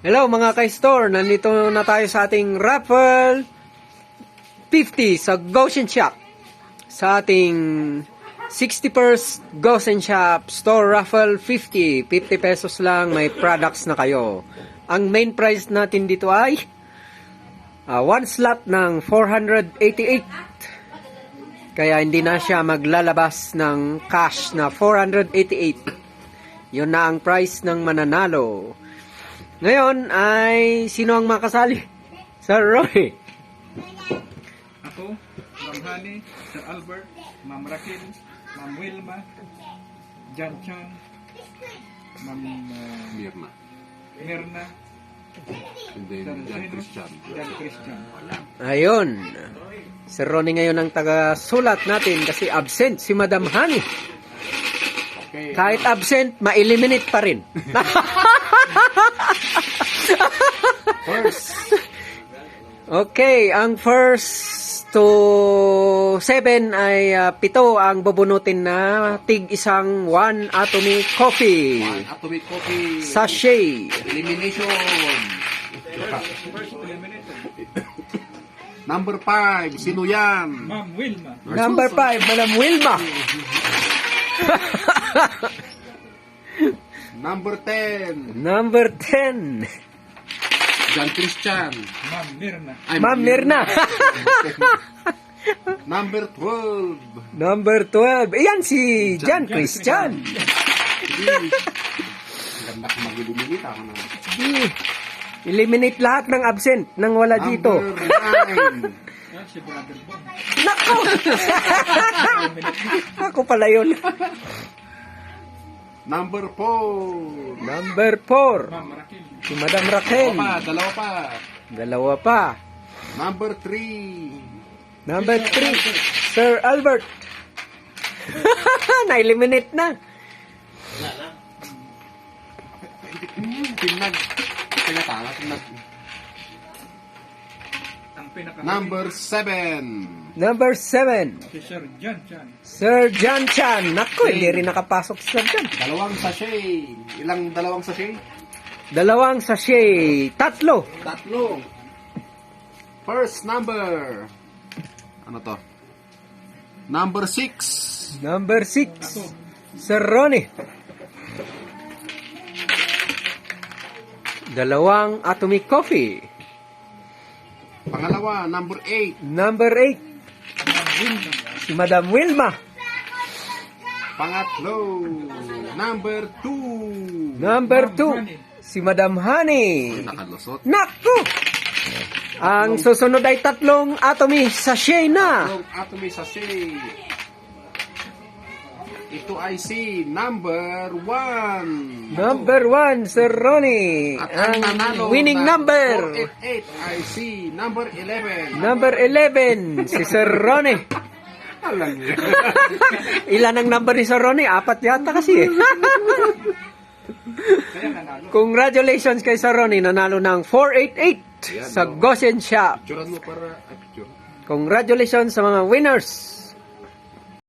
Hello mga ka-store, nandito na tayo sa ating raffle 50 sa Goshen Shop. Sa ating 61st Goshen Shop Store Raffle 50. 50 pesos lang, may products na kayo. Ang main prize natin dito ay one slot ng 488. Kaya hindi na siya maglalabas ng cash na 488. Yun na ang price ng mananalo. Ngayon ay sino ang makasali? Sir Roy. Ako, Ma'am Honey, Sir Albert, Ma'am Raquel, Ma'am Wilma, John Chan, Ma'am Mirna. Mirna, And then Sir John Janos, Christian. John Christian. Ayun. Sir Ronnie ngayon ang taga-sulat natin kasi absent si Madam Honey. Okay. Kahit absent, ma-eliminate pa rin. First, Okay, ang first to 7 ay 7 ang bubunutin na tig isang 1 Atomic Coffee. Atomic Coffee. Sachet. Elimination. First eliminated, Number 5. Sino yan? Ma'am Wilma. Number 5, Madam Wilma. Number 10. Number 10, John Christian. Ma'am Mirna. Ay, Ma'am Mirna. Number 12. Number 12, ayan si John Christian. Hindi. Ganda ko mag-eliminate ako na. Eliminate lahat ng absent nang wala dito. Number 9. Ah, si Brother Bon. Nako! Ako pala yun. Number 4. Number 4, Ma'am Raquel. si Madam Raquel. Dalawa pa. Dalawa pa. Number 3. Number 3, Sir Albert. Na-eliminate na. Tinag. Tinag. Ang pinaka Number 7. Number 7, si Sir John Chan. Sir John Chan. Naku, hindi rin nakapasok si Sir John. Dalawang sachet. Ilang dalawang sachet? Dalawang sachet. 3. 3. First number. Ano to? Number 6. Number 6, Sir Ronnie. Dalawang Atomic Coffee. Pangalawa, number 8. Number 8, si Madam Wilma. Pangatlo, number 2. Number Ma'am 2, Honey. si Madam Honey. Nakalusot. Naku! Ang susunod ay 3 Atomic Sachet na. Tatlong atomic sachet. Ito ay si number 1. Number 1, Sir Ronnie. At ang Ang nanalo winning na number. 488 ay si number 11. Number 11, si Sir Ronnie. Alam niyo. Ilan ang number ni Sir Ronnie? 4 yata kasi. Kaya nanalo. Congratulations kay Sir Ronnie. Nanalo ng 488 Ayan, sa oh. Goshen Shop. Picturean mo para... Ay, picture. Congratulations sa mga winners.